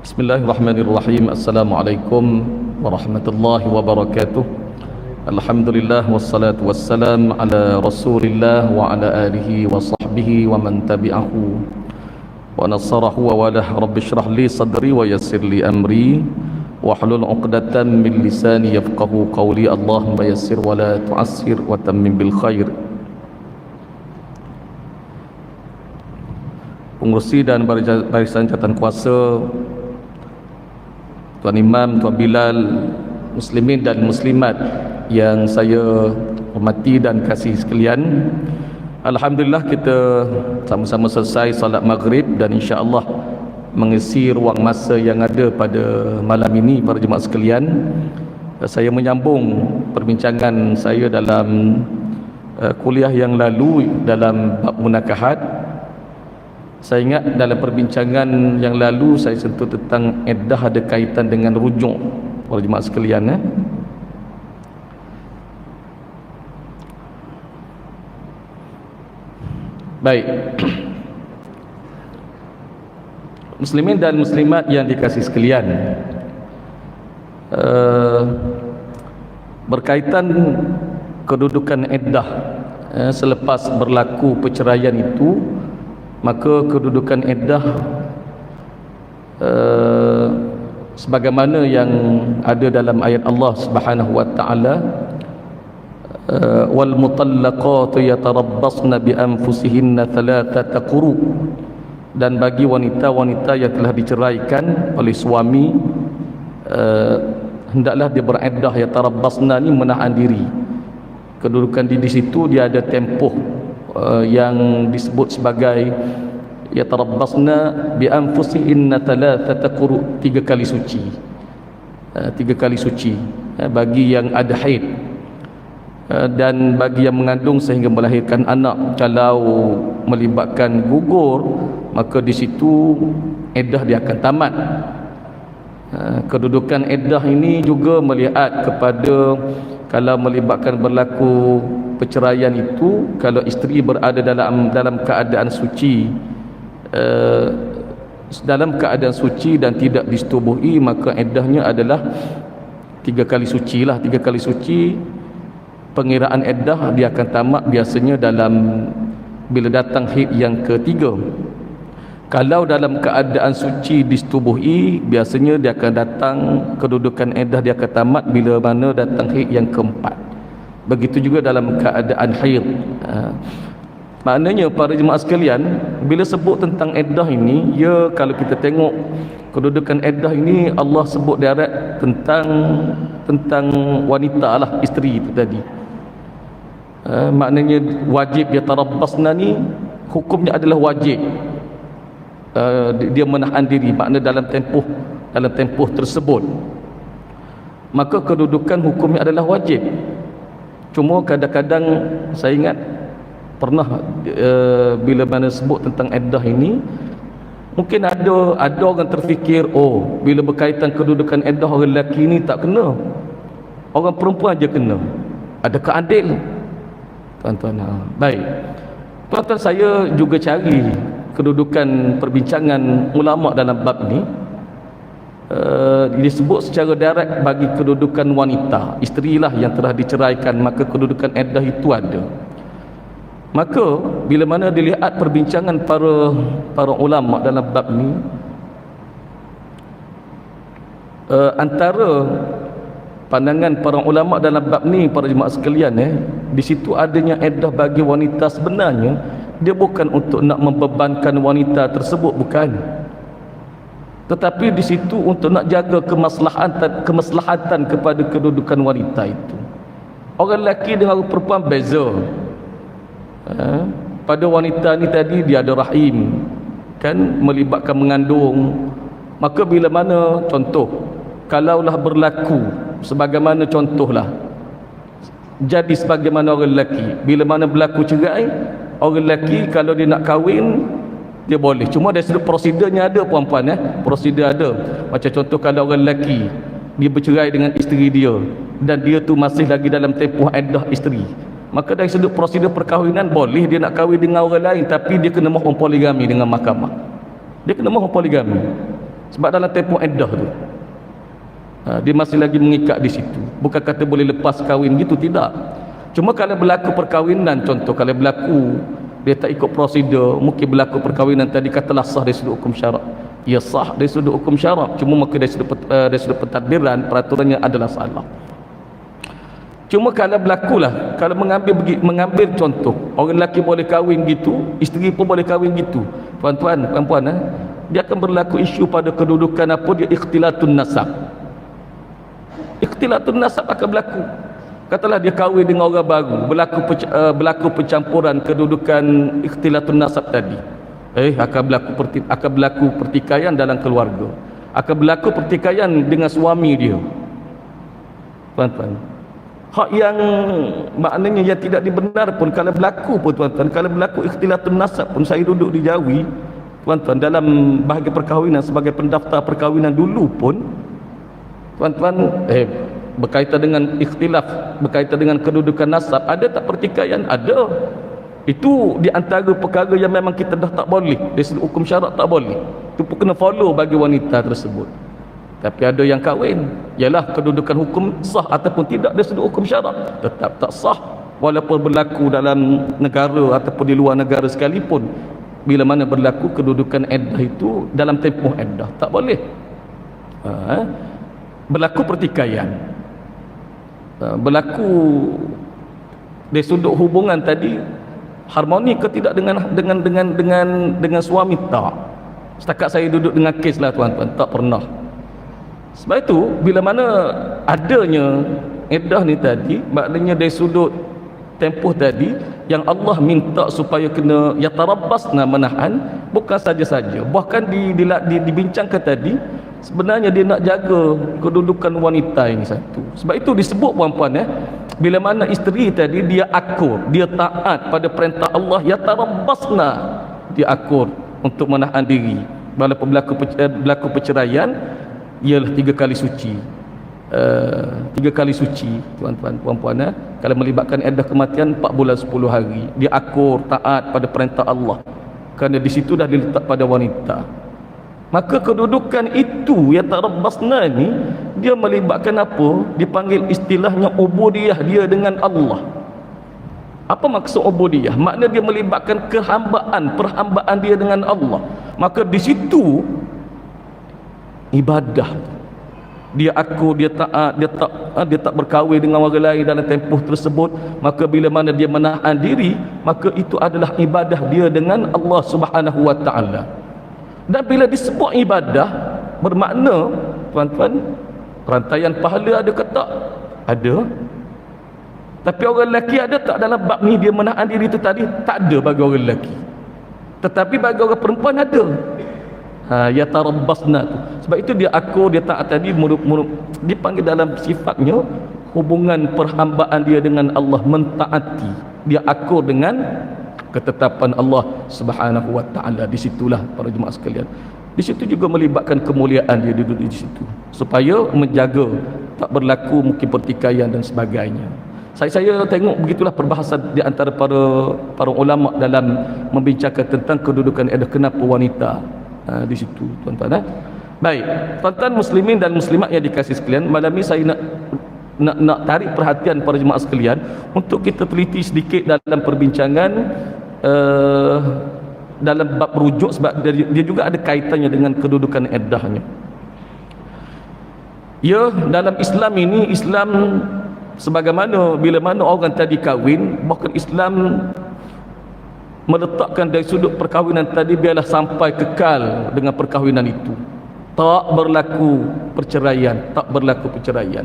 Bismillahirrahmanirrahim. Assalamualaikum warahmatullahi wabarakatuh. Alhamdulillah wassalatu wassalam ala Rasulillah wa ala alihi wa sahbihi wa man tabi'ahu wa nasarahu wa walah. Rabbi shrah li sadri wa yassir li amri wa hlul 'uqdatam min lisani yafqahu qawli. Allahumma yassir wa la tu'assir wa tammim bil khair. Pengurusi dan barisan jawatan kuasa, Tuan Imam, Tuan Bilal, muslimin dan muslimat yang saya hormati dan kasih sekalian, alhamdulillah kita sama-sama selesai salat maghrib dan insya-Allah mengisi ruang masa yang ada pada malam ini para jemaah sekalian. Saya menyambung perbincangan saya dalam kuliah yang lalu dalam bab munakahat. Saya ingat dalam perbincangan yang lalu saya sentuh tentang iddah ada kaitan dengan rujuk para jemaah sekalian. Baik. Muslimin dan muslimat yang dikasihi sekalian, berkaitan kedudukan iddah selepas berlaku perceraian itu, maka kedudukan iddah sebagaimana yang ada dalam ayat Allah Subhanahu wa taala, wal mutallaqatu yatarabbasna bi anfusihinna thalathata quru, dan bagi wanita-wanita yang telah diceraikan oleh suami hendaklah dia beriddah. Yatarabbasna ni menahan diri. Kedudukan di situ dia ada tempoh yang disebut sebagai yatarabbasna bi anfusihinna thalathata quru, 3 kali suci. 3 kali suci bagi yang ada haid dan bagi yang mengandung sehingga melahirkan anak. Kalau melibatkan gugur, maka di situ iddah dia akan tamat. Kedudukan iddah ini juga melihat kepada kalau melibatkan berlaku perceraian itu, kalau isteri berada dalam keadaan suci, dalam keadaan suci dan tidak disetubuhi, maka iddahnya adalah 3 kali suci lah. 3 kali suci pengiraan iddah dia akan tamat biasanya dalam bila datang haid yang ketiga. Kalau dalam keadaan suci disetubuhi, biasanya dia akan datang kedudukan iddah dia akan tamat bila mana datang haid yang keempat. Begitu juga dalam keadaan haid. Maknanya para jemaah sekalian, bila sebut tentang iddah ini, ya kalau kita tengok kedudukan iddah ini, Allah sebut direct tentang wanita lah, isteri itu tadi. Maknanya wajib dia tarabbasna ni hukumnya adalah wajib. Dia menahan diri, makna dalam tempoh tersebut, maka kedudukan hukumnya adalah wajib. Cuma kadang-kadang saya ingat pernah bila mana sebut tentang iddah ini, mungkin ada orang terfikir, oh bila berkaitan kedudukan iddah orang lelaki ni tak kena, orang perempuan aja kena. Adakah adil? Tuan-tuan, baik. Tuan-tuan, saya juga cari kedudukan perbincangan ulama dalam bab ni. Disebut secara direct bagi kedudukan wanita, isterilah yang telah diceraikan, maka kedudukan iddah itu ada. Maka bila mana dilihat perbincangan para ulama dalam bab ni, antara pandangan para ulama dalam bab ni para jemaah sekalian, di situ adanya iddah bagi wanita sebenarnya dia bukan untuk nak membebankan wanita tersebut, bukan, tetapi di situ untuk nak jaga kemaslahatan kepada kedudukan wanita itu. Orang lelaki dengan orang perempuan beza. Pada wanita ni tadi dia ada rahim, kan, melibatkan mengandung. Maka bila mana contoh, kalaulah berlaku sebagaimana contohlah jadi sebagaimana orang lelaki, bila mana berlaku cerai, orang lelaki kalau dia nak kahwin dia boleh, cuma dari sudut prosedurnya ada puan-puan, prosedur ada. Macam contoh kalau orang lelaki dia bercerai dengan isteri dia dan dia tu masih lagi dalam tempoh iddah isteri, maka dari sudut prosedur perkahwinan boleh dia nak kahwin dengan orang lain, tapi dia kena mohon poligami dengan mahkamah. Dia kena mohon poligami. Sebab dalam tempoh iddah tu dia masih lagi mengikat di situ. Bukan kata boleh lepas kahwin gitu, tidak. Cuma kalau berlaku perkahwinan, contoh kalau berlaku dia tak ikut prosedur, mungkin berlaku perkahwinan tadi katalah sah dari sudut hukum syarak, ya sah dari sudut hukum syarak, cuma maka dari sudut pentadbiran peraturannya adalah salah. Cuma kalau berlakulah, kalau mengambil contoh, orang lelaki boleh kahwin gitu, isteri pun boleh kahwin gitu, tuan-tuan, puan-puan, dia akan berlaku isu pada kedudukan apa dia, ikhtilatun nasab. Ikhtilatun nasab akan berlaku. Katalah dia kahwin dengan orang baru, berlaku pencampuran kedudukan ikhtilatun nasab tadi. Akan berlaku pertikaian dalam keluarga. Akan berlaku pertikaian dengan suami dia. Tuan-tuan, hak yang maknanya yang tidak dibenar pun kalau berlaku pun tuan-tuan, kalau berlaku ikhtilatun nasab pun, saya duduk di Jawi tuan-tuan dalam bahagian perkahwinan sebagai pendaftar perkahwinan dulu pun tuan-tuan, berkaitan dengan ikhtilaf, berkaitan dengan kedudukan nasab, ada tak pertikaian? Ada. Itu di antara perkara yang memang kita dah tak boleh, dari sudut hukum syarak tak boleh, itu pun kena follow bagi wanita tersebut. Tapi ada yang kahwin, ialah kedudukan hukum sah ataupun tidak dari sudut hukum syarak, tetap tak sah walaupun berlaku dalam negara ataupun di luar negara sekalipun. Bila mana berlaku kedudukan iddah itu dalam tempoh iddah, tak boleh. Berlaku pertikaian, berlaku dari sudut hubungan tadi harmoni ke tidak dengan suami, tak. Setakat saya duduk dengan kes lah tuan-tuan, tak pernah. Sebab itu bila mana adanya iddah ni tadi, maknanya dari sudut tempoh tadi yang Allah minta supaya kena yatarabbasna, menahan, bukan saja-saja, bahkan dibincangkan tadi, sebenarnya dia nak jaga kedudukan wanita ini satu. Sebab itu disebut puan-puan, bila mana isteri tadi dia akur, dia taat pada perintah Allah, yatarabbasna, dia akur untuk menahan diri walaupun berlaku perceraian, ialah 3 kali suci. 3 kali suci tuan-tuan, puan-puan, kalau melibatkan iddah kematian 4 bulan 10 hari, dia akur taat pada perintah Allah, kerana di situ dah diletak pada wanita. Maka kedudukan itu ya tarabbasna ni, dia melibatkan apa? Dipanggil istilahnya ubudiyah dia dengan Allah. Apa maksud ubudiyah? Makna dia melibatkan perhambaan dia dengan Allah. Maka di situ ibadah, dia akur, dia taat, dia tak berkahwin dengan orang lain dalam tempoh tersebut. Maka bila mana dia menahan diri, maka itu adalah ibadah dia dengan Allah Subhanahu wa taala. Dan bila disebut ibadah, bermakna tuan-tuan, rantaian pahala ada ke tak? Ada. Tapi orang lelaki ada tak dalam bab ni dia menahan diri itu tadi? Tak ada bagi orang lelaki. Tetapi bagi orang perempuan ada. Ya tarabbasna tu. Sebab itu dia akur, dia taat tadi, dipanggil dalam sifatnya hubungan perhambaan dia dengan Allah, mentaati. Dia akur dengan ketetapan Allah Subhanahu wa taala. Di situlah para jemaah sekalian, di situ juga melibatkan kemuliaan dia duduk di situ, supaya menjaga tak berlaku mungkin pertikaian dan sebagainya. Saya tengok begitulah perbahasan di antara para ulama dalam membincangkan tentang kedudukan iddah, kenapa wanita di situ tuan-tuan. Baik, tuan-tuan muslimin dan muslimat yang dikasihi sekalian, malam ini saya nak tarik perhatian para jemaah sekalian untuk kita teliti sedikit dalam perbincangan dalam bab rujuk, sebab dia juga ada kaitannya dengan kedudukan iddahnya. Ya, dalam Islam ini, Islam sebagaimana bila mana orang tadi kahwin, bahkan Islam meletakkan dari sudut perkahwinan tadi, biarlah sampai kekal dengan perkahwinan itu, tak berlaku perceraian, tak berlaku perceraian.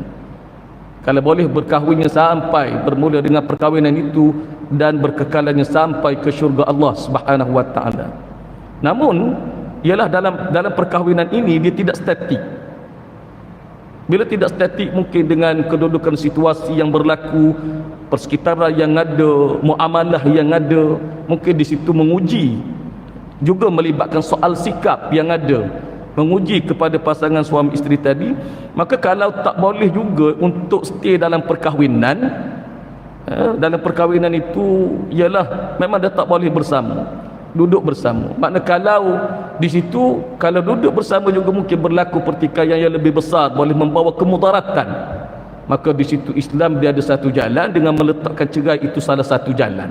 Kalau boleh berkahwinnya sampai bermula dengan perkahwinan itu dan berkekalannya sampai ke syurga Allah Subhanahu wa taala. Namun ialah dalam perkahwinan ini dia tidak statik. Bila tidak statik, mungkin dengan kedudukan situasi yang berlaku, persekitaran yang ada, muamalah yang ada, mungkin di situ menguji, juga melibatkan soal sikap yang ada, menguji kepada pasangan suami isteri tadi. Maka kalau tak boleh juga untuk stay dalam perkahwinan, dalam perkahwinan itu ialah memang dah tak boleh bersama, duduk bersama. Makna kalau di situ, kalau duduk bersama juga mungkin berlaku pertikaian yang lebih besar, boleh membawa kemudaratan, maka di situ Islam dia ada satu jalan dengan meletakkan cerai itu salah satu jalan.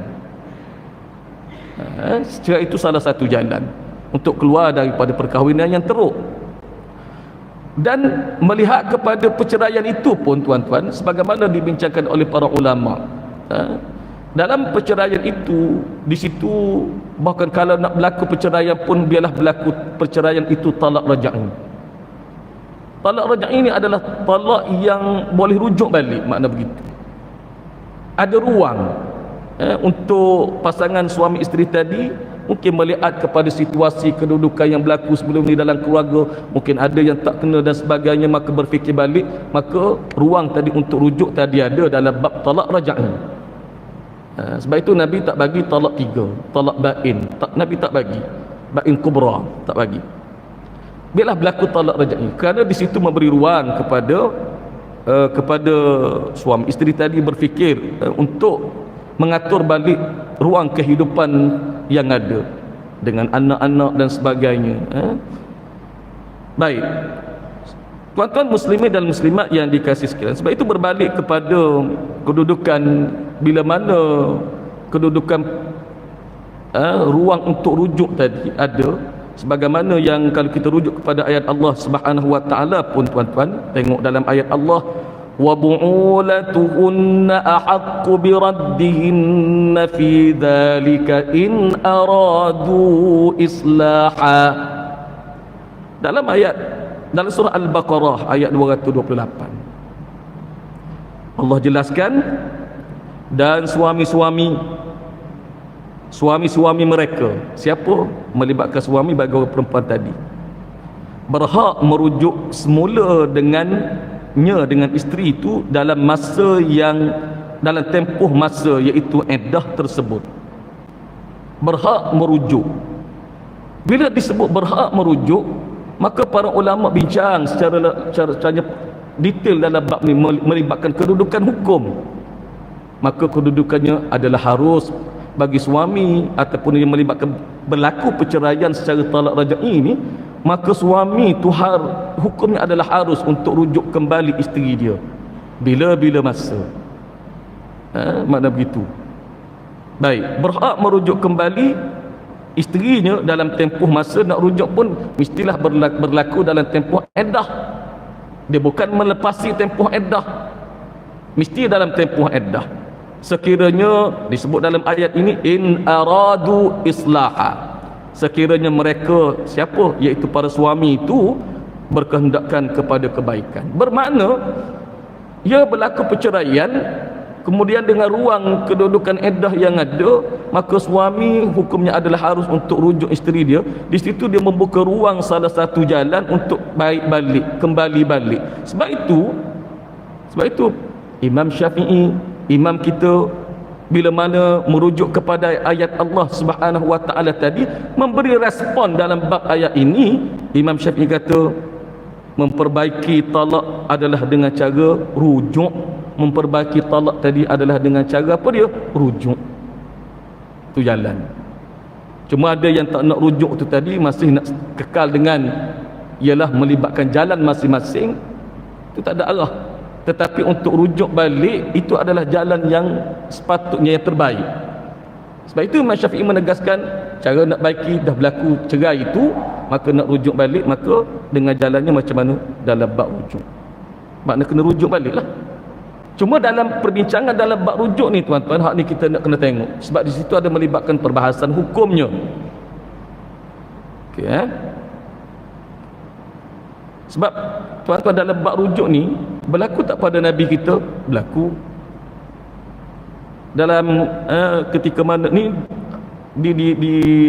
Cerai itu salah satu jalan untuk keluar daripada perkahwinan yang teruk. Dan melihat kepada perceraian itu pun tuan-tuan, sebagaimana dibincangkan oleh para ulama, dalam perceraian itu, di situ bahkan kalau nak berlaku perceraian pun biarlah berlaku perceraian itu talak raj'i. Talak raj'i ini adalah talak yang boleh rujuk balik, makna begitu. Ada ruang untuk pasangan suami isteri tadi mungkin melihat kepada situasi kedudukan yang berlaku sebelum ni dalam keluarga, mungkin ada yang tak kena dan sebagainya, maka berfikir balik, maka ruang tadi untuk rujuk tadi ada dalam bab talak raj'i. Sebab itu Nabi tak bagi talak 3, talak bain, Nabi tak bagi bain kubra, tak bagi. Biarlah berlaku talak raj'i, kerana di situ memberi ruang kepada suami isteri tadi berfikir untuk mengatur balik ruang kehidupan yang ada dengan anak-anak dan sebagainya. Baik, tuan-tuan muslimin dan muslimat yang dikasihi sekalian, sebab itu berbalik kepada kedudukan, bila mana kedudukan ruang untuk rujuk tadi ada, sebagaimana yang kalau kita rujuk kepada ayat Allah Subhanahu wa taala pun tuan-tuan, tengok dalam ayat Allah, wa bu'ulatuhunna ahaqqu biraddihinna fi dhalika in aradu islaha. Dalam surah Al-Baqarah ayat 228 Allah jelaskan, dan suami-suami mereka, siapa melibatkan suami bagi orang perempuan tadi, berhak merujuk semula dengan isteri itu dalam tempoh masa iaitu iddah tersebut. Berhak merujuk. Bila disebut berhak merujuk, maka para ulama bincang secara detail dalam bab ni melibatkan kedudukan hukum. Maka kedudukannya adalah harus bagi suami ataupun yang melibatkan berlaku perceraian secara talak raj'i ini, maka suami itu hukumnya adalah harus untuk rujuk kembali isteri dia bila-bila masa. Makna begitu. Baik, berhak merujuk kembali isterinya dalam tempoh masa nak rujuk pun mestilah berlaku dalam tempoh iddah. Dia bukan melepasi tempoh iddah, mesti dalam tempoh iddah. Sekiranya disebut dalam ayat ini in aradu islaha, sekiranya mereka, siapa, iaitu para suami itu berkehendakkan kepada kebaikan. Bermakna ia berlaku perceraian, kemudian dengan ruang kedudukan iddah yang ada, maka suami hukumnya adalah harus untuk rujuk isteri dia. Di situ dia membuka ruang salah satu jalan untuk kembali balik. Sebab itu Imam Syafi'i, imam kita, bila mana merujuk kepada ayat Allah Subhanahu wa taala tadi, memberi respon dalam bab ayat ini. Imam Syafi'i kata memperbaiki talak adalah dengan cara rujuk. Memperbaiki talak tadi adalah dengan cara apa dia? Rujuk. Itu jalan. Cuma ada yang tak nak rujuk tu tadi, masih nak kekal dengan ialah melibatkan jalan masing-masing. Itu tak ada arah. Tetapi untuk rujuk balik itu adalah jalan yang sepatutnya yang terbaik. Sebab itu Imam Syafi'i menegaskan, cara nak baiki dah berlaku cerai itu, maka nak rujuk balik, maka dengan jalannya macam mana? Dalam bab rujuk. Makna kena rujuk balik lah. Cuma dalam perbincangan dalam bab rujuk ni tuan-tuan, hak ni kita nak kena tengok, sebab di situ ada melibatkan perbahasan hukumnya. Okey, sebab tuan-tuan dalam bab rujuk ni berlaku tak pada Nabi kita? Berlaku. Dalam ketika mana ni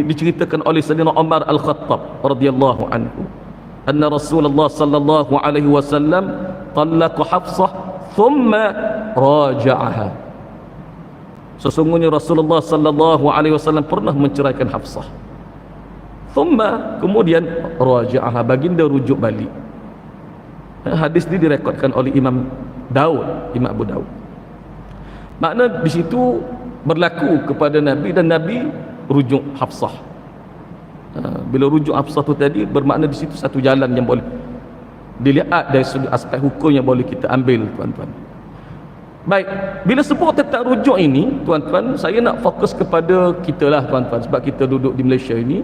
diceritakan oleh Sayyidina Umar Al-Khattab radhiyallahu anhu, anna Rasulullah sallallahu alaihi wasallam talaqa Hafsah thumma raja'aha. Sesungguhnya Rasulullah sallallahu alaihi wasallam pernah menceraikan Hafsah. Thumma, kemudian raja'aha, baginda rujuk balik. Hadis ini direkodkan oleh Imam Abu Daud. Makna di situ berlaku kepada Nabi, dan Nabi rujuk Hafsah. Bila rujuk absar tu tadi, bermakna di situ satu jalan yang boleh dilihat dari sudut aspek hukum yang boleh kita ambil, tuan-tuan. Baik, bila sebut tentang rujuk ini, tuan-tuan, saya nak fokus kepada kita lah, tuan-tuan, sebab kita duduk di Malaysia ini,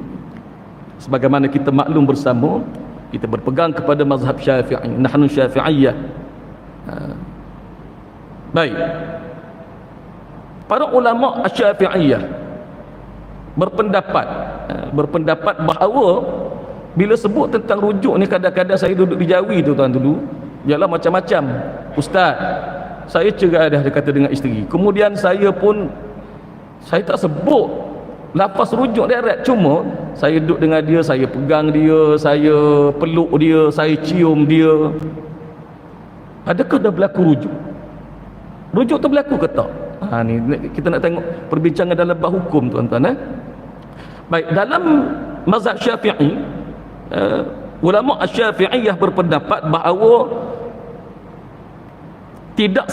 sebagaimana kita maklum bersama, kita berpegang kepada mazhab Syafi'i, nahnu Syafi'iyah. Baik, para ulama Syafi'iyah berpendapat bahawa bila sebut tentang rujuk ni, kadang-kadang saya duduk di Jawi tu, tuan, dulu ialah macam-macam. Ustaz, saya cerai dah, dia kata, dengan isteri, kemudian saya tak sebut lafaz rujuk direct, cuma saya duduk dengan dia, saya pegang dia, saya peluk dia, saya cium dia. Adakah dah berlaku rujuk? Rujuk tu berlaku ke tak? Ni kita nak tengok perbincangan dalam bab hukum, tuan-tuan. Baik, dalam mazhab Syafi'i, ulama Syafi'iyah berpendapat bahawa tidak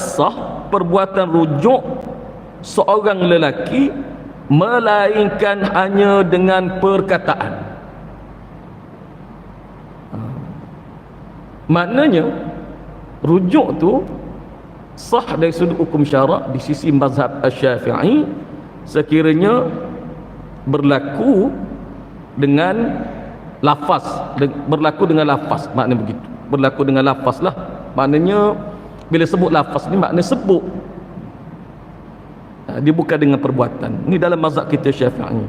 sah perbuatan rujuk seorang lelaki melainkan hanya dengan perkataan. Maknanya rujuk tu sah dari sudut hukum syarak di sisi mazhab Syafi'i sekiranya berlaku dengan lafaz, maknanya begitu, berlaku dengan lafaz lah. Maknanya bila sebut lafaz ni, maknanya sebut, dia bukan dengan perbuatan. Ini dalam mazhab kita Syafi'i,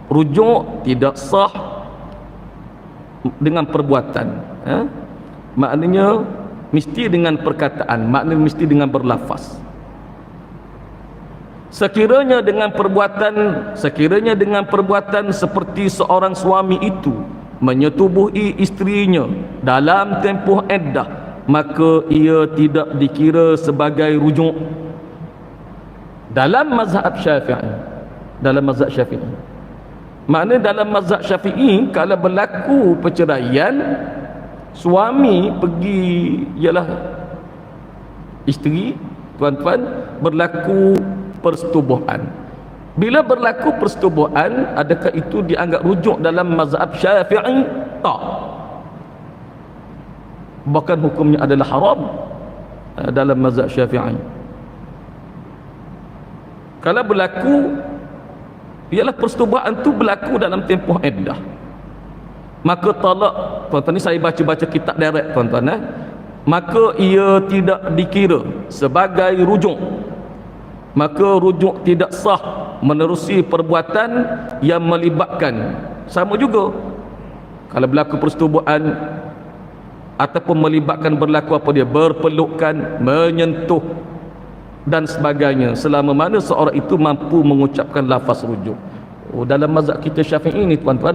rujuk tidak sah dengan perbuatan, maknanya mesti dengan perkataan, maknanya mesti dengan berlafaz. Sekiranya dengan perbuatan seperti seorang suami itu menyetubuhi isterinya dalam tempoh iddah, maka ia tidak dikira sebagai rujuk dalam mazhab Syafi'i. Maknanya dalam mazhab Syafi'i, kalau berlaku perceraian, suami pergi, ialah isteri, tuan-tuan, berlaku persetubuhan. Bila berlaku persetubuhan, adakah itu dianggap rujuk dalam mazhab Syafi'i? Tak. Bahkan hukumnya adalah haram dalam mazhab Syafi'i. Kalau berlaku, ialah persetubuhan tu berlaku dalam tempoh iddah, maka talak, tuan-tuan, ni saya baca kitab direct, tuan-tuan, maka ia tidak dikira sebagai rujuk. Maka rujuk tidak sah menerusi perbuatan yang melibatkan, sama juga kalau berlaku persetubuhan ataupun melibatkan berlaku apa dia, berpelukan, menyentuh dan sebagainya, selama mana seorang itu mampu mengucapkan lafaz rujuk. Dalam mazhab kita Syafi'i ni, tuan-tuan,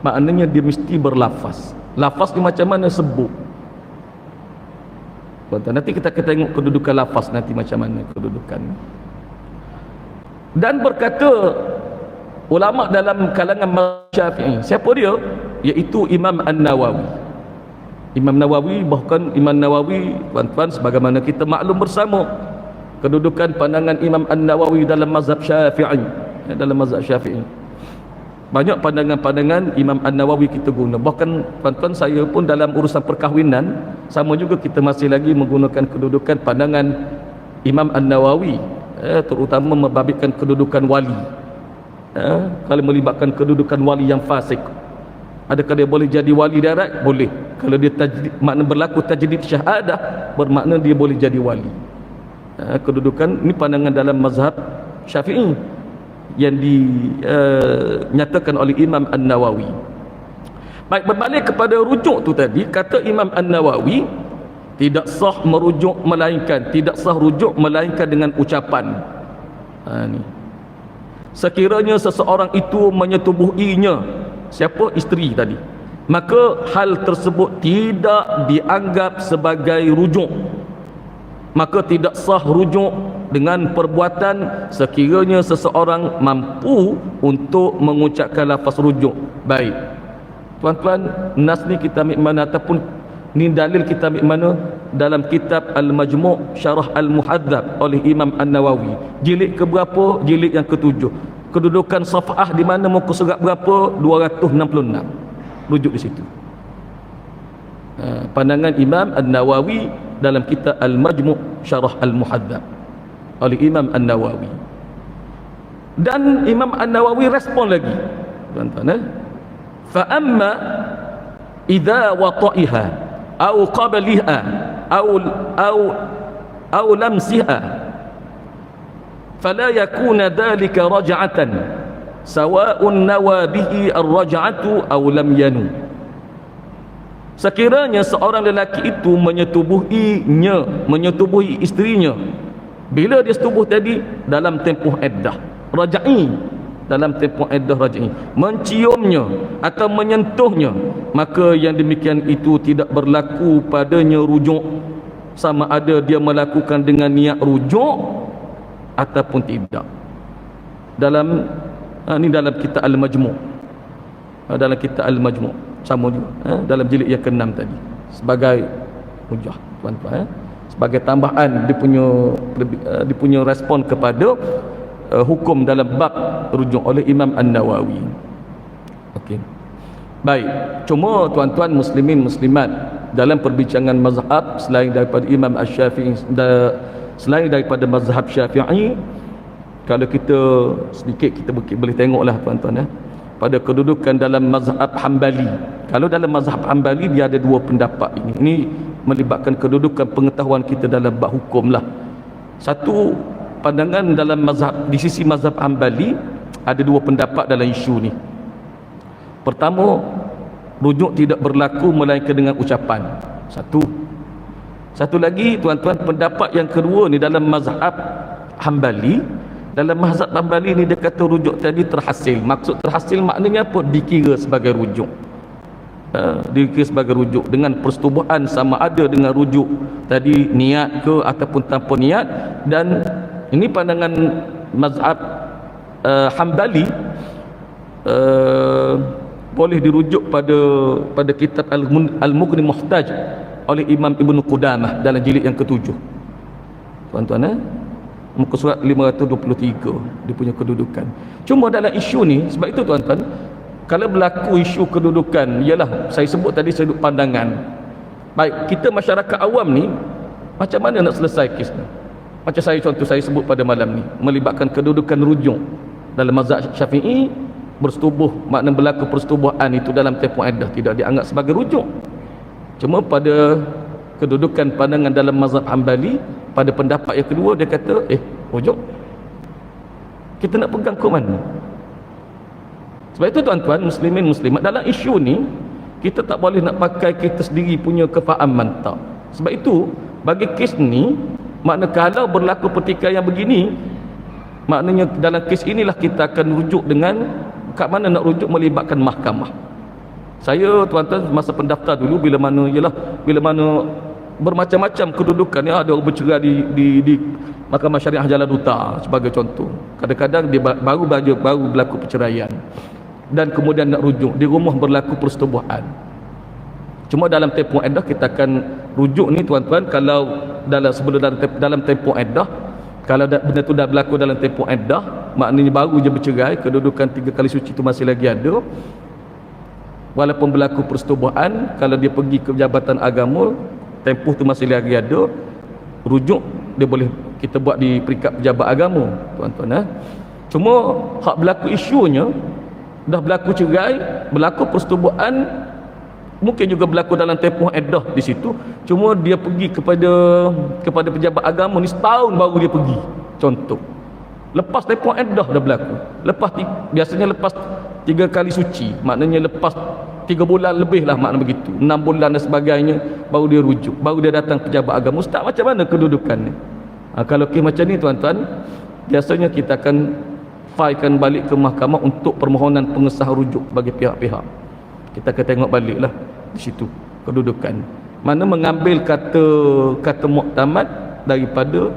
maknanya dia mesti berlafaz. Lafaz ni macam mana sebut, tuan-tuan, nanti kita akan tengok kedudukan lafaz nanti macam mana kedudukan. Dan berkata ulama dalam kalangan mazhab Syafi'i, siapa dia? Iaitu Imam An-Nawawi. Bahkan Imam Nawawi, tuan-tuan, sebagaimana kita maklum bersama kedudukan pandangan Imam An-Nawawi dalam mazhab Syafi'i, banyak pandangan-pandangan Imam An-Nawawi kita guna. Bahkan, tuan-tuan, saya pun dalam urusan perkahwinan, sama juga kita masih lagi menggunakan kedudukan pandangan Imam An-Nawawi, terutama membabitkan kedudukan wali. Kalau melibatkan kedudukan wali yang fasik, adakah dia boleh jadi wali direct? Boleh. Kalau dia makna berlaku tajdid syahadah, bermakna dia boleh jadi wali. Kedudukan ini pandangan dalam mazhab Syafi'i yang dinyatakan oleh Imam An-Nawawi. Baik, berbalik kepada rujuk tu tadi, kata Imam An-Nawawi, tidak sah rujuk melainkan dengan ucapan. Ni. Sekiranya seseorang itu menyetubuhinya, siapa? Isteri tadi, maka hal tersebut tidak dianggap sebagai rujuk. Maka tidak sah rujuk dengan perbuatan sekiranya seseorang mampu untuk mengucapkan lafaz rujuk. Baik, tuan-tuan, nas ni kita ambil mana, ataupun ni dalil kita ambil mana? Dalam kitab Al-Majmu' Syarah Al-Muhadzab oleh Imam An-Nawawi, jilid ke berapa? Jilid yang ke-7. kedudukan saf'ah di mana muka surat berapa? 266. Rujuk di situ. Pandangan Imam An-Nawawi dalam kitab Al-Majmu' Syarah Al-Muhadzab oleh Imam An-Nawawi. Dan Imam An-Nawawi respon lagi, tuan-tuan, fa amma idza wata'iha au qabliha au lamsiha fala yakuna dhalika raj'atan sawa'un nawa bihi ar-raj'atu aw lam yanu. Sekiranya seorang lelaki itu menyetubuhi isterinya bila dia setubuh tadi dalam tempoh iddah raj'i, dalam tempoh iddah raj'i, menciumnya atau menyentuhnya, maka yang demikian itu tidak berlaku padanya rujuk, sama ada dia melakukan dengan niat rujuk ataupun tidak. Dalam ini dalam kitab Al-Majmu', dalam kitab Al-Majmu' sama juga, dalam jilid yang ke-6 tadi, sebagai hujah, tuan-tuan, sebagai tambahan dia punya respon kepada hukum dalam bab rujuk oleh Imam An-Nawawi. Okey. Baik, cuma tuan-tuan muslimin muslimat, dalam perbincangan mazhab selain daripada Imam Asy-Syafi'i, selain daripada mazhab Syafi'i, kalau kita sedikit kita boleh tengoklah tuan-tuan, pada kedudukan dalam mazhab Hambali. Kalau dalam mazhab Hambali dia ada dua pendapat ini. Ini melibatkan kedudukan pengetahuan kita dalam bab hukum lah. Satu, pandangan dalam mazhab, di sisi mazhab Hambali ada dua pendapat dalam isu ni. Pertama, rujuk tidak berlaku melainkan dengan ucapan. Satu lagi tuan-tuan, pendapat yang kedua ni dalam mazhab Hambali. Dalam mazhab Hambali ni dia kata rujuk tadi terhasil. Maksud terhasil maknanya apa? Dikira sebagai rujuk. Dikira sebagai rujuk dengan persetubuhan, sama ada dengan rujuk tadi niat ke ataupun tanpa niat. Dan ini pandangan mazhab Hambali, boleh dirujuk pada kitab Al-Mughni Muhtaj oleh Imam Ibn Qudamah dalam jilid yang ke-7. Tuan-tuan, muka surat 523 dia punya kedudukan. Cuma dalam isu ni, sebab itu tuan-tuan, kalau berlaku isu kedudukan, ialah saya sebut tadi sudut pandangan. Baik, kita masyarakat awam ni macam mana nak selesai kes ni? Macam saya sebut pada malam ni, melibatkan kedudukan rujuk dalam mazhab Syafi'i. Bersetubuh, makna berlaku persetubuhan itu dalam tempoh iddah tidak dianggap sebagai rujuk. Cuma pada kedudukan pandangan dalam mazhab Hambali, pada pendapat yang kedua, dia kata rujuk kita nak pegang ke mana? Sebab itu tuan-tuan muslimin muslimat, dalam isu ni kita tak boleh nak pakai kita sendiri punya kefahaman, tak. Sebab itu bagi kes ni, makna kalau berlaku pertikaian begini, maknanya dalam kes inilah kita akan rujuk dengan kat mana nak rujuk, melibatkan mahkamah. Saya tuan-tuan masa pendaftar dulu, bila mana bermacam-macam kedudukan, ada orang bercerai di Mahkamah Syariah Jalan Duta sebagai contoh. Kadang-kadang dia baru berlaku perceraian dan kemudian nak rujuk, di rumah berlaku persetubuhan. Cuma dalam tempoh iddah kita akan rujuk ni tuan-tuan, kalau dalam tempoh iddah, kalau benda tu dah berlaku dalam tempoh iddah, maknanya baru je bercerai, kedudukan 3 kali suci tu masih lagi ada. Walaupun berlaku persetubuhan, kalau dia pergi ke jabatan agama, tempoh tu masih lagi ada, rujuk dia boleh kita buat di peringkat pejabat agama, tuan-tuan. Cuma hak berlaku isunya, dah berlaku cerai, berlaku persetubuhan, mungkin juga berlaku dalam tempoh iddah di situ. Cuma dia pergi kepada pejabat agama ni setahun baru dia pergi, contoh. Lepas tempoh iddah dah berlaku. Biasanya lepas 3 kali suci, maknanya lepas 3 bulan lebih lah, makna begitu, 6 bulan dan sebagainya, baru dia rujuk, baru dia datang pejabat agama. Ustaz, macam mana kedudukan ni? Kalau kes macam ni tuan-tuan, biasanya kita akan filekan balik ke mahkamah untuk permohonan pengesahan rujuk bagi pihak-pihak. Kita akan tengok balik lah di situ kedudukan, mana mengambil kata muktamad daripada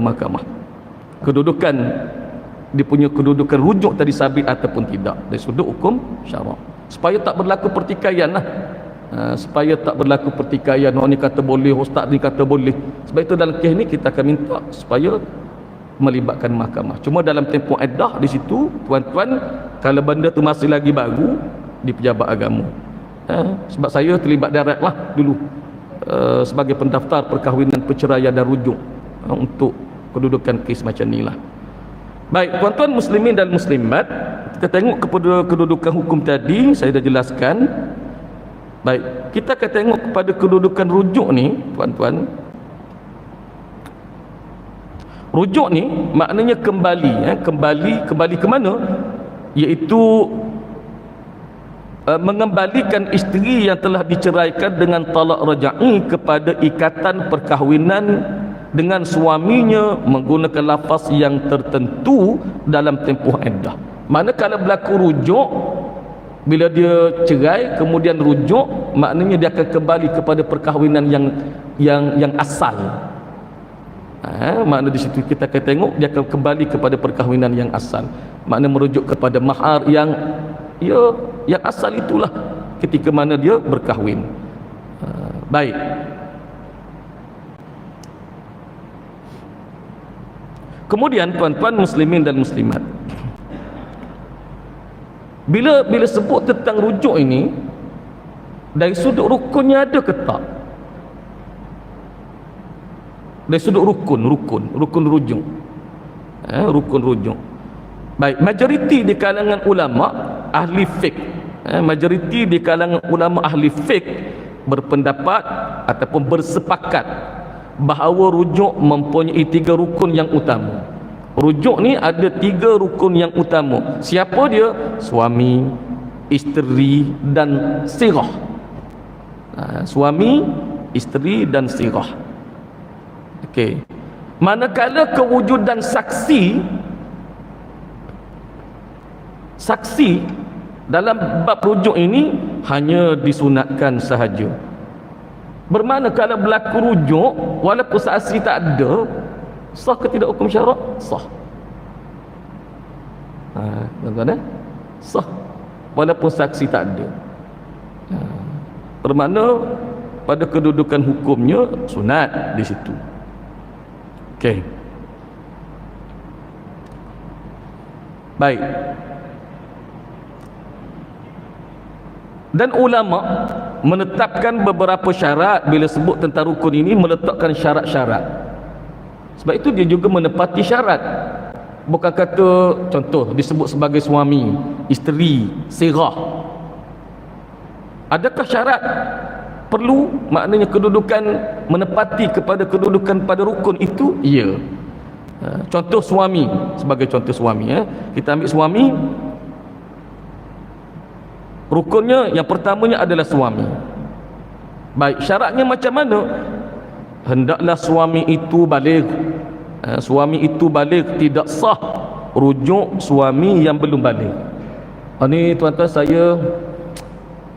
mahkamah, kedudukan dia punya kedudukan rujuk tadi sabit ataupun tidak dari sudut hukum syarak, supaya tak berlaku pertikaian lah. Supaya tak berlaku pertikaian, orang ni kata boleh, ustaz ni kata boleh. Sebab itu dalam kes ni kita akan minta supaya melibatkan mahkamah. Cuma dalam tempoh iddah di situ, tuan-tuan, kalau benda tu masih lagi baru di pejabat agama. Sebab saya terlibat direct lah dulu sebagai pendaftar perkahwinan, perceraian dan rujuk untuk kedudukan kes macam ni lah. Baik, tuan-tuan muslimin dan muslimat, kita tengok kepada kedudukan hukum tadi, saya dah jelaskan. Baik, kita akan tengok kepada kedudukan rujuk ni, tuan-tuan. Rujuk ni maknanya kembali, kembali ke mana? Iaitu mengembalikan isteri yang telah diceraikan dengan talak raj'i kepada ikatan perkahwinan dengan suaminya menggunakan lafaz yang tertentu dalam tempoh iddah. Mana kalau berlaku rujuk, bila dia cerai kemudian rujuk, maknanya dia akan kembali kepada perkahwinan yang asal. Makna di situ kita akan tengok dia akan kembali kepada perkahwinan yang asal. Makna merujuk kepada mahar yang asal itulah ketika mana dia berkahwin. Baik. Kemudian tuan-tuan muslimin dan muslimat, bila sebut tentang rujuk ini, dari sudut rukunnya ada ke tak? Dari sudut rukun rujuk. Rukun rujuk. Baik, majoriti di kalangan ulama ahli fiqh, majoriti di kalangan ulama ahli fiqh berpendapat ataupun bersepakat bahawa rujuk mempunyai 3 rukun yang utama. Rujuk ni ada 3 rukun yang utama. Siapa dia? Suami, isteri dan sirah. Suami, isteri dan sirah. Okey. Manakala kewujudan saksi dalam bab rujuk ini hanya disunatkan sahaja. Bermakna kalau berlaku rujuk walaupun saksi tak ada, sah ke tidak hukum syarak? Sah. Tuan-tuan, sah walaupun saksi tak ada. Bermakna pada kedudukan hukumnya sunat di situ. Okey. Baik. Dan ulama menetapkan beberapa syarat. Bila sebut tentang rukun ini, meletakkan syarat-syarat. Sebab itu dia juga menepati syarat. Bukan kata, contoh disebut sebagai suami, isteri, sirah. Adakah syarat perlu? Maknanya kedudukan menepati kepada kedudukan pada rukun itu? Ya. Contoh suami, sebagai contoh suami, kita ambil suami. Rukunnya yang pertamanya adalah suami. Baik, syaratnya macam mana? Hendaklah suami itu baligh. Suami itu baligh, tidak sah rujuk suami yang belum baligh. Ini tuan-tuan,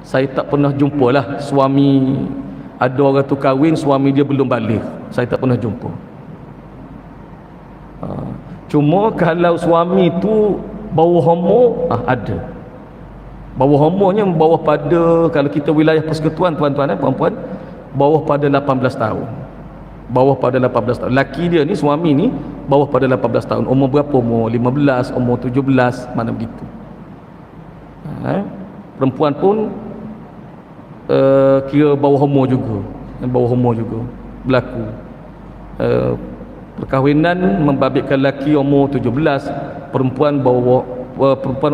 saya tak pernah jumpa lah suami, ada orang tu kahwin, suami dia belum baligh. Saya tak pernah jumpa. Cuma kalau suami tu bawah homo, ada. Bawah homonya bawah pada, kalau kita wilayah persekutuan tuan-tuan, perempuan bawah pada 18 tahun. Bawah pada 18 tahun. Laki dia ni, suami ni bawah pada 18 tahun. Umur berapa? Umur 15, umur 17, mana begitu. Perempuan pun kira bawah homo juga. Bawah homo juga berlaku. Perkahwinan membabitkan laki umur 17, perempuan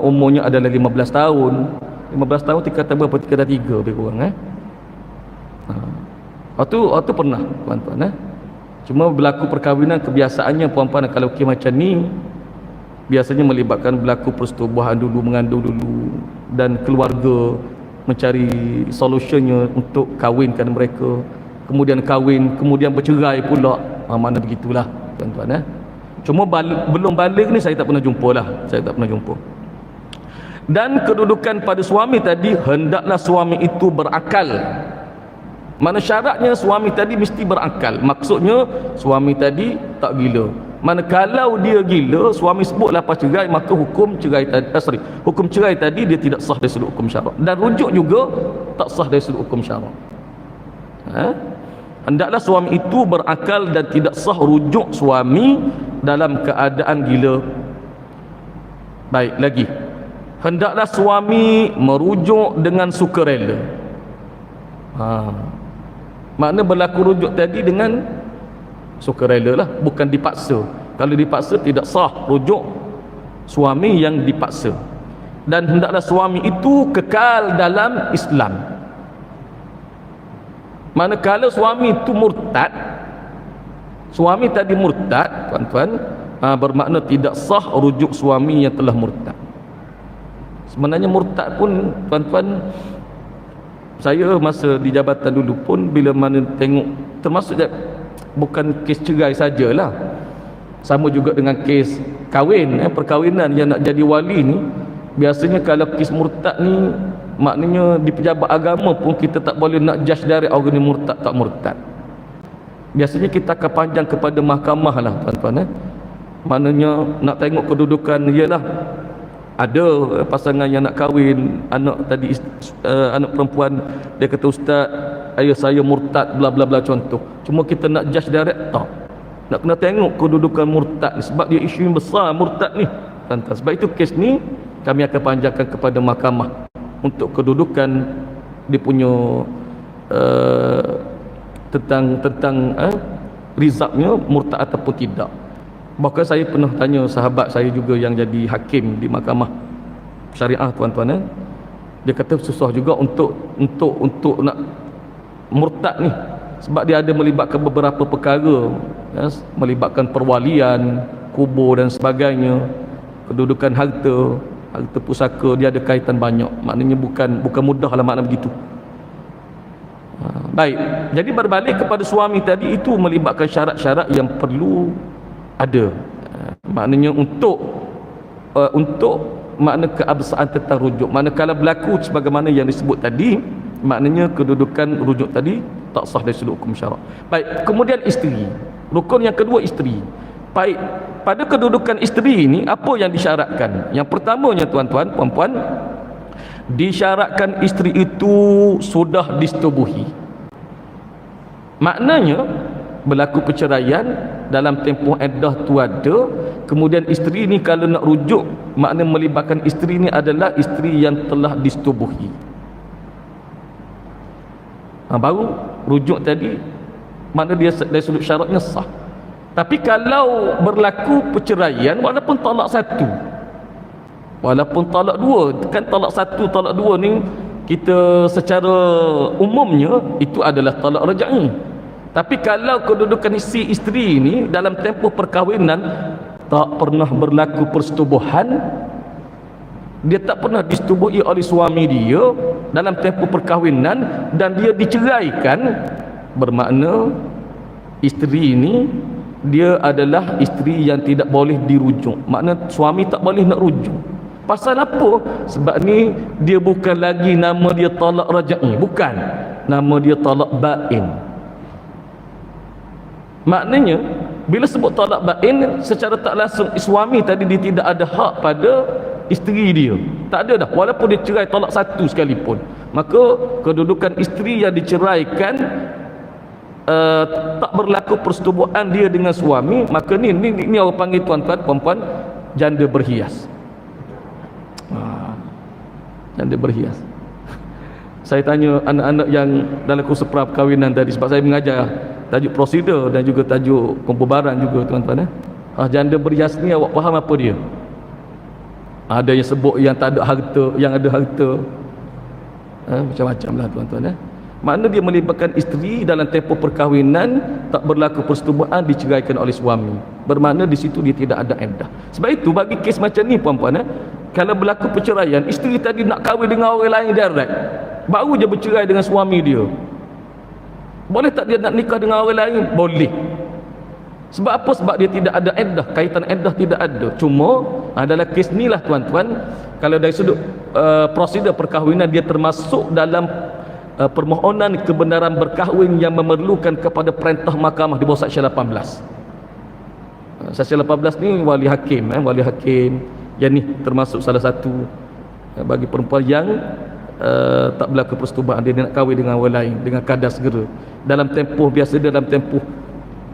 umurnya adalah 15 tahun. 15 tahun tingkatan berapa? Tingkatan 3 lebih kurang. Waktu pernah tuan-tuan. Cuma berlaku perkahwinan, kebiasaannya perempuan kalau macam ni biasanya melibatkan berlaku persetubuhan dulu, mengandung dulu, dan keluarga mencari solusinya untuk kahwinkan mereka. Kemudian kahwin, kemudian bercerai pula. Mana begitulah tuan-tuan. Cuma belum balik ni saya tak pernah jumpa lah. Saya tak pernah jumpa. Dan kedudukan pada suami tadi, hendaklah suami itu berakal. Mana syaratnya suami tadi mesti berakal. Maksudnya suami tadi tak gila. Mana kalau dia gila, suami sebut lepas cerai, maka hukum cerai tadi dia tidak sah dari sudut hukum syarak. Dan rujuk juga tak sah dari sudut hukum syarak. Hendaklah suami itu berakal dan tidak sah rujuk suami dalam keadaan gila. Baik lagi, hendaklah suami merujuk dengan sukarela. Makna berlaku rujuk tadi dengan sukarela lah, bukan dipaksa. Kalau dipaksa tidak sah rujuk suami yang dipaksa. Dan hendaklah suami itu kekal dalam Islam. Manakala suami itu murtad, suami tadi murtad, tuan-tuan, bermakna tidak sah rujuk suami yang telah murtad. Sebenarnya murtad pun, tuan-tuan, saya masa di jabatan dulu pun bila mana tengok, termasuk bukan kes cerai sajalah, sama juga dengan kes kahwin, perkahwinan yang nak jadi wali ni, biasanya kalau kes murtad ni, maknanya di pejabat agama pun kita tak boleh nak judge dari orang ni murtad tak murtad. Biasanya kita akan panjang kepada mahkamah lah, tuan-tuan. Maknanya nak tengok kedudukan, ialah ada pasangan yang nak kahwin, anak tadi anak perempuan dia kata, ustaz, ayah saya murtad bla bla bla, contoh. Cuma kita nak judge direct tak, nak kena tengok kedudukan murtad ni, sebab dia isu yang besar murtad ni, tuan-tuan. Sebab itu kes ni kami akan panjangkan kepada mahkamah untuk kedudukan dia punya tentang rizabnya murtad ataupun tidak. Bahkan saya pernah tanya sahabat saya juga yang jadi hakim di mahkamah syariah, tuan-tuan, dia kata susah juga untuk nak murtad ni, sebab dia ada melibatkan beberapa perkara, melibatkan perwalian, kubur dan sebagainya, kedudukan harta pusaka, dia ada kaitan banyak. Maknanya bukan mudah lah makna begitu. Baik, jadi berbalik kepada suami tadi, itu melibatkan syarat-syarat yang perlu ada. Maknanya untuk makna keabsahan tentang rujuk. Manakala berlaku sebagaimana yang disebut tadi, maknanya kedudukan rujuk tadi tak sah dari sudut hukum syarak. Baik, kemudian isteri. Rukun yang kedua, isteri. Baik, pada kedudukan isteri ini apa yang disyaratkan? Yang pertamanya, tuan-tuan, puan-puan, disyaratkan isteri itu sudah disetubuhi. Maknanya berlaku perceraian, dalam tempoh iddah tu ada, kemudian isteri ni kalau nak rujuk, makna melibatkan isteri ni adalah isteri yang telah disetubuhi. Baru rujuk tadi, makna dia dari sudut syaratnya sah. Tapi kalau berlaku perceraian walaupun talak satu, walaupun talak dua, kan talak satu, talak dua ni kita secara umumnya itu adalah talak raj'i. Tapi kalau kedudukan si isteri ini dalam tempoh perkahwinan tak pernah berlaku persetubuhan, dia tak pernah disetubuhi oleh suami dia dalam tempoh perkahwinan, dan dia diceraikan, bermakna isteri ini dia adalah isteri yang tidak boleh dirujuk. Makna suami tak boleh nak rujuk. Pasal apa? Sebab ni dia bukan lagi nama dia talak raj'i, bukan, nama dia talak bain. Maknanya bila sebut talak bain, secara tak langsung suami tadi dia tidak ada hak pada isteri dia, tak ada dah, walaupun dia cerai talak satu sekalipun. Maka kedudukan isteri yang diceraikan tak berlaku persetubuhan dia dengan suami, maka ni orang panggil, tuan-tuan, perempuan janda berhias. Janda berhias. Saya tanya anak-anak yang dalam kursus perkahwinan tadi, sebab saya mengajar tajuk prosedur dan juga tajuk pembubaran juga, tuan-tuan. Janda berhias ni awak faham apa dia? Ada yang sebut yang tak ada harta, yang ada harta, macam-macam lah, tuan-tuan. Makna dia melibatkan isteri dalam tempoh perkahwinan, tak berlaku persetubuhan, diceraikan oleh suami, bermakna di situ dia tidak ada iddah. Sebab itu bagi kes macam ni, puan-puan, kalau berlaku perceraian, isteri tadi nak kahwin dengan orang lain direct, baru je bercerai dengan suami dia, boleh tak dia nak nikah dengan orang lain? Boleh. Sebab apa? Sebab dia tidak ada iddah, kaitan iddah tidak ada. Cuma dalam kes ni lah, tuan-tuan, kalau dari sudut prosedur perkahwinan, dia termasuk dalam permohonan kebenaran berkahwin yang memerlukan kepada perintah mahkamah di bawah Seksyen 18. Seksyen 18 ni wali hakim, wali hakim yang ni termasuk salah satu bagi perempuan yang tak berlaku persetubuhan, dia nak kahwin dengan orang lain dengan kadar segera dalam tempoh biasa, dalam tempoh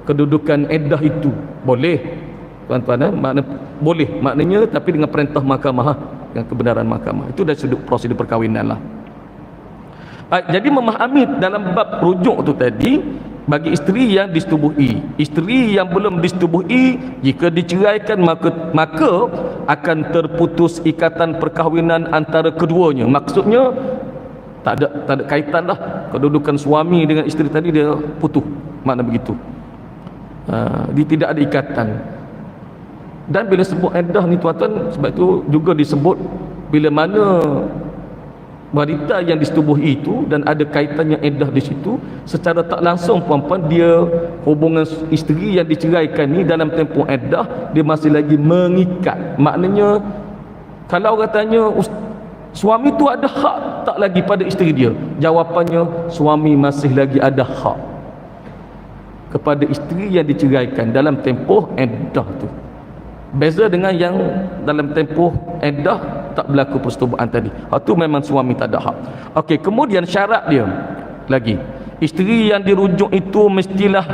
kedudukan iddah itu boleh. tuan-tuan, makna boleh, maknanya tapi dengan perintah mahkamah, dengan kebenaran mahkamah. Itu dari sudut prosedur perkahwinan lah. Baik, jadi memahami dalam bab rujuk tu tadi, bagi isteri yang disetubuhi, isteri yang belum disetubuhi, jika diceraikan maka akan terputus ikatan perkahwinan antara keduanya. Maksudnya tak ada kaitan dah kedudukan suami dengan isteri tadi, dia putus, makna begitu. Dia tidak ada ikatan. Dan bila sebut iddah ni tuan-tuan, sebab itu juga disebut bila mana wanita yang disetubuhi itu dan ada kaitannya iddah di situ, secara tak langsung puan-puan, dia hubungan isteri yang diceraikan ni dalam tempoh iddah dia masih lagi mengikat. Maknanya kalau orang tanya, suami tu ada hak tak lagi pada isteri dia? Jawapannya, suami masih lagi ada hak kepada isteri yang diceraikan dalam tempoh iddah tu. Beza dengan yang dalam tempoh iddah tak berlaku persetubuhan tadi. Itu memang suami tak ada hak. Okey, kemudian syarat dia lagi, isteri yang dirujuk itu mestilah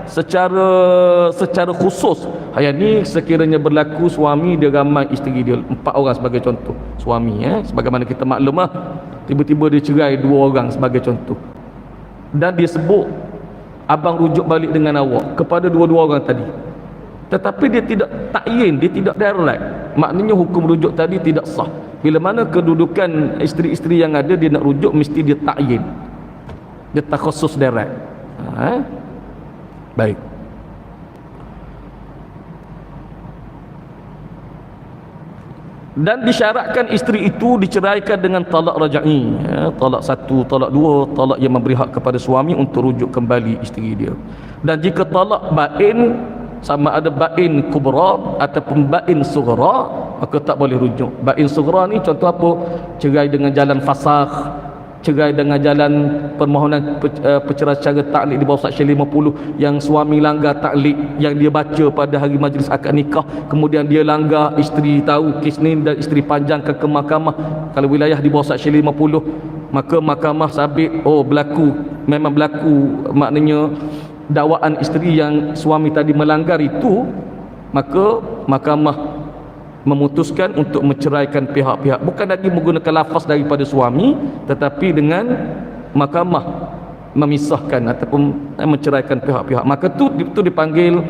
secara khusus. Yang ni sekiranya berlaku suami dia ramai isteri dia 4 orang sebagai contoh. Suami sebagaimana kita maklum lah, tiba-tiba dia cerai 2 orang sebagai contoh. Dan dia sebut abang rujuk balik dengan awak kepada 2 orang tadi. Tetapi dia tidak takyin, dia tidak direct. Maknanya hukum rujuk tadi tidak sah. Bila mana kedudukan isteri-isteri yang ada, dia nak rujuk mesti dia takyin, dia tak khusus direct. Baik. Dan disyaratkan isteri itu diceraikan dengan talak raj'i, talak 1, talak 2, talak yang memberi hak kepada suami untuk rujuk kembali isteri dia. Dan jika talak bain, sama ada bain kubra ataupun bain sughra, maka tak boleh rujuk. Bain sughra ni contoh apa? Cerai dengan jalan fasakh, cerai dengan jalan permohonan perceraian secara taklid di bawah Seksyen 50, yang suami langgar taklid yang dia baca pada hari majlis akad nikah, kemudian dia langgar, isteri tahu kes ni dan isteri panjangkan ke mahkamah. Kalau wilayah di bawah Seksyen 50, maka mahkamah sabit, memang berlaku, maknanya dakwaan isteri yang suami tadi melanggar itu, maka mahkamah memutuskan untuk menceraikan pihak-pihak, bukan lagi menggunakan lafaz daripada suami, tetapi dengan mahkamah memisahkan ataupun menceraikan pihak-pihak. Maka itu dipanggil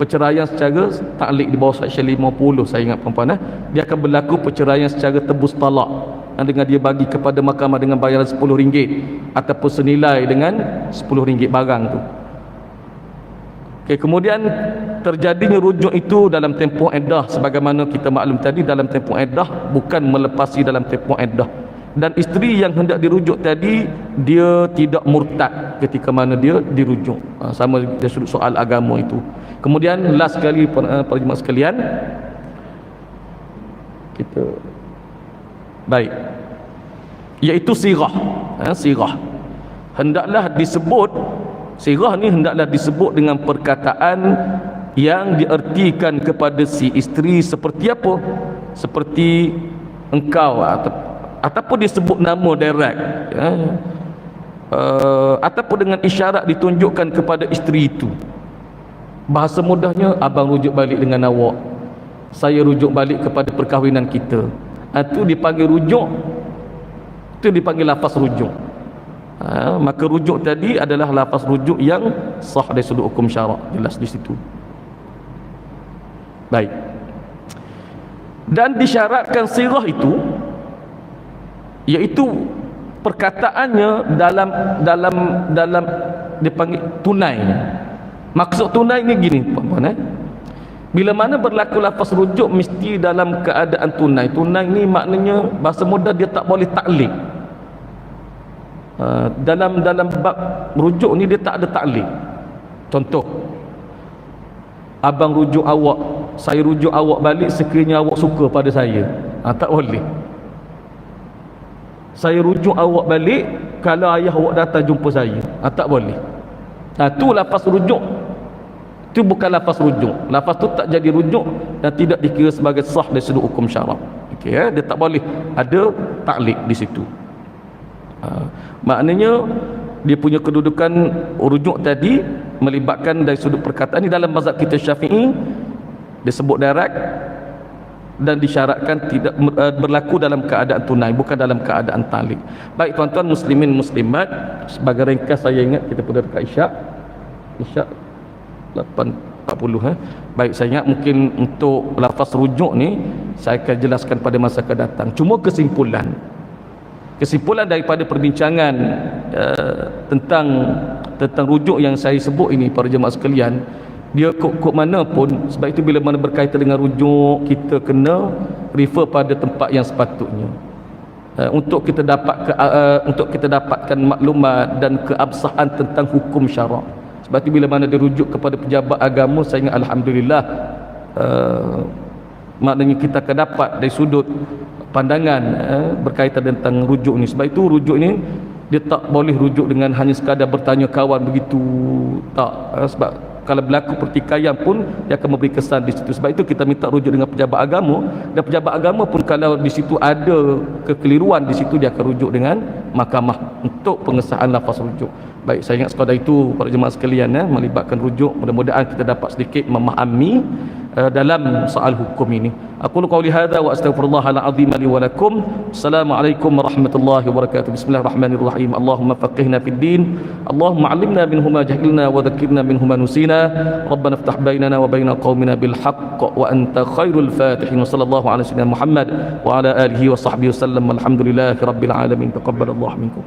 perceraian secara taklid di bawah Seksyen 50. Saya ingat perempuan, dia akan berlaku perceraian secara tebus talak, dengan dia bagi kepada mahkamah dengan bayaran RM10 ataupun senilai dengan RM10 barang tu. Okay, kemudian terjadinya rujuk itu dalam tempoh iddah, sebagaimana kita maklum tadi, dalam tempoh iddah, bukan melepasi dalam tempoh iddah. Dan isteri yang hendak dirujuk tadi, dia tidak murtad ketika mana dia dirujuk. Sama dari sudut soal agama itu. Kemudian last sekali para jemaah sekalian, kita baik, iaitu sirah. Sirah hendaklah disebut, sirah ni hendaklah disebut dengan perkataan yang diertikan kepada si isteri seperti apa? Seperti engkau, ataupun disebut nama direct, ataupun dengan isyarat ditunjukkan kepada isteri itu. Bahasa mudahnya, abang rujuk balik dengan awak, saya rujuk balik kepada perkahwinan kita. Itu dipanggil rujuk, itu dipanggil lafaz rujuk. Maka rujuk tadi adalah lafaz rujuk yang sah dari sudut hukum syarak, jelas di situ. Baik. Dan disyaratkan sirah itu, iaitu perkataannya dalam dipanggil tunai. Maksud tunai ni gini puan-puan, bila mana berlaku lafaz rujuk mesti dalam keadaan tunai. Tunai ni maknanya bahasa mudah dia tak boleh taklid. Dalam bab rujuk ni dia tak ada taklid. Contoh, abang rujuk awak, saya rujuk awak balik sekiranya awak suka pada saya. Tak boleh. Saya rujuk awak balik kalau ayah awak datang jumpa saya. Tak boleh. Tu lafaz rujuk, itu bukan lafaz rujuk. Lafaz tu tak jadi rujuk dan tidak dikira sebagai sah dari sudut hukum syarak. Okey, dia tak boleh ada taklid di situ. Maknanya dia punya kedudukan rujuk tadi melibatkan dari sudut perkataan ni. Dalam mazhab kita Syafi'i, disebut direct dan disyaratkan tidak berlaku dalam keadaan tunai, bukan dalam keadaan talik. Baik tuan-tuan muslimin muslimat, sebagai ringkas saya ingat kita pada dekat Isyak 8.40 Baik, saya ingat mungkin untuk lafaz rujuk ni saya akan jelaskan pada masa akan datang. Cuma kesimpulan daripada perbincangan tentang rujuk yang saya sebut ini para jemaah sekalian, dia kok mana pun, sebab itu bila mana berkaitan dengan rujuk, kita kena refer pada tempat yang sepatutnya untuk kita dapatkan maklumat dan keabsahan tentang hukum syarak. Sebab itu bila mana dirujuk kepada pejabat agama, saya ingat alhamdulillah maknanya kita akan dapat dari sudut pandangan berkaitan tentang rujuk ni. Sebab itu rujuk ni dia tak boleh rujuk dengan hanya sekadar bertanya kawan begitu, tak. Sebab kalau berlaku pertikaian pun dia akan memberi kesan di situ. Sebab itu kita minta rujuk dengan pejabat agama, dan pejabat agama pun kalau di situ ada kekeliruan di situ, dia akan rujuk dengan mahkamah untuk pengesahan lafaz rujuk. Baik, saya ingat sekadar itu para jemaah sekalian, melibatkan rujuk. Mudah-mudahan kita dapat sedikit memahami dalam soal hukum ini. Aku qauli hadza wa astaghfirullahal azim li wa lakum. Assalamualaikum warahmatullahi wabarakatuh. Bismillahirrahmanirrahim. Allahumma faqihna fid din. Allahumma 'allimna minhu ma jahilna wa dhakkirna minhu ma nusina. Rabbana iftah bainana wa baina qaumina bil haqq wa anta khairul fatihin. Wa sallallahu ala sayyidina Muhammad wa ala alihi wa sahbihi wasallam. Walhamdulillahi rabbil alamin. Taqabbalallahu minkum.